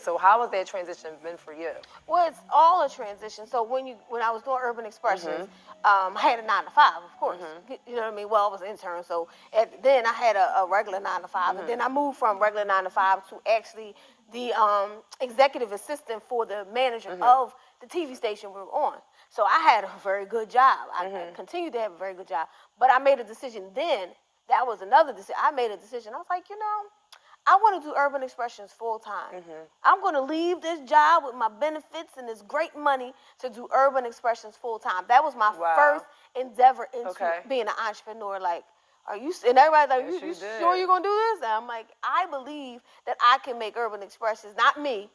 So how has that transition been for you? Well, it's all a transition. So when I was doing Urban Expressions, I had a 9 to 5, of course. You know what I mean? Well, I was an intern, so then I had a regular 9 to 5, and then I moved from regular 9 to 5 to actually the executive assistant for the manager of the TV station we were on. So I had a very good job. I continued to have a very good job, but I made a decision then. That was another decision. I made a decision. I was like, I want to do Urban Expressions full time. I'm going to leave this job with my benefits and this great money to do Urban Expressions full time. That was my first endeavor into being an entrepreneur. Like, and everybody's like, you sure you're going to do this? And I'm like, I believe that I can make Urban Expressions, not me,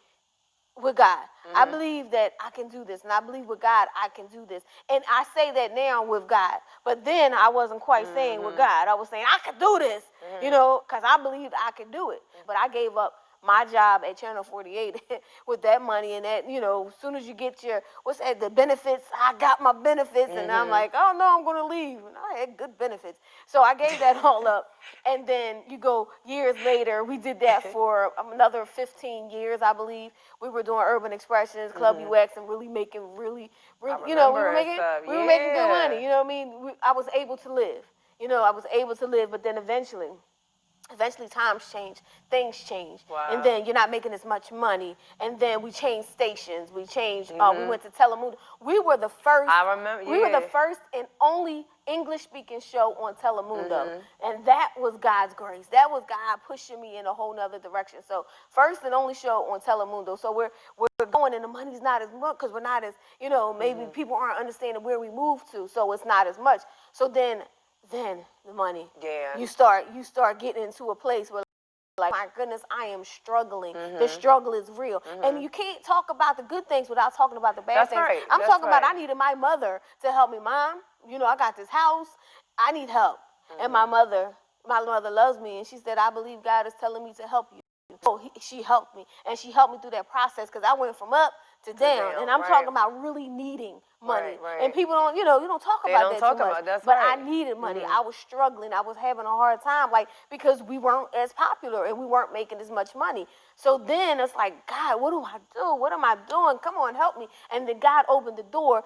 with God. I believe that I can do this, and I believe with God I can do this. And I say that now with God, but then I wasn't quite saying with God. I was saying I could do this, because I believed I could do it. But I gave up my job at Channel 48 with that money, and that, as soon as you get the benefits, I got my benefits, and I'm like, oh no, I'm going to leave. And I had good benefits. So I gave that all up. And then you go years later, we did that for another 15 years, I believe. We were doing Urban Expressions, Club UX, and really making we were making good money. You know what I mean? I was able to live. But then eventually times change, things change, and then you're not making as much money. And then we changed stations. We changed. We went to Telemundo. We were the first. I remember. We were the first and only English-speaking show on Telemundo, and that was God's grace. That was God pushing me in a whole nother direction. So first and only show on Telemundo. So we're going, and the money's not as much because we're not as maybe people aren't understanding where we moved to, so it's not as much. So then the money. Yeah. You start getting into a place where, like, my goodness, I am struggling. The struggle is real. And you can't talk about the good things without talking about the bad things. Right. I'm talking about I needed my mother to help me. Mom, I got this house. I need help. And my mother loves me, and she said, I believe God is telling me to help you. So she helped me, and she helped me through that process, because I went from up to down, and I'm talking about really needing money. And people don't, you don't talk about that too much. But I needed money. I was struggling. I was having a hard time, because we weren't as popular and we weren't making as much money. So then it's like, God, what do I do? What am I doing? Come on, help me. And then God opened the door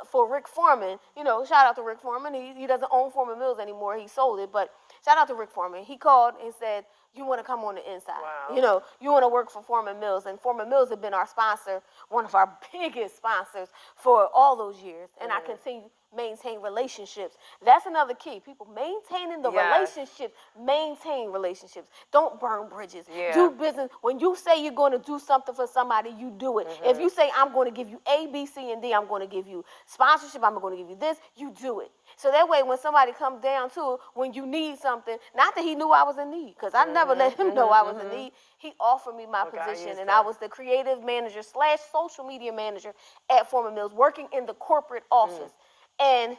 for Rick Foreman. Shout out to Rick Foreman. He doesn't own Foreman Mills anymore. He sold it, but shout out to Rick Foreman. He called and said, you want to come on the inside. Wow. You want to work for Foreman Mills. And Foreman Mills had been our sponsor, one of our biggest sponsors for all those years. And I continue to maintain relationships. That's another key. People maintaining the relationships. Maintain relationships. Don't burn bridges. Do business. When you say you're going to do something for somebody, you do it. If you say, I'm going to give you A, B, C, and D, I'm going to give you sponsorship, I'm going to give you this, you do it. So that way, when somebody comes down to it, when you need something, not that he knew I was in need, because I never let him know I was in need. He offered me my position, and I was the creative manager / social media manager at Foreman Mills, working in the corporate office. And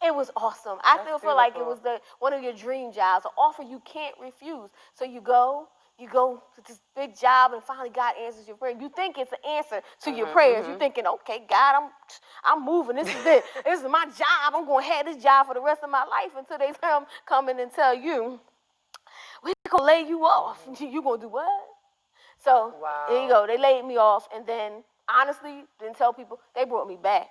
it was awesome. I still feel like it was one of your dream jobs, an offer you can't refuse. So you go to this big job, and finally God answers your prayer. You think it's an answer to your prayers. You're thinking, okay, God, I'm moving. This is it. This is my job. I'm going to have this job for the rest of my life, until they come in and tell you, we're going to lay you off. You going to do what? So there you go. They laid me off, and then honestly, didn't tell people, they brought me back.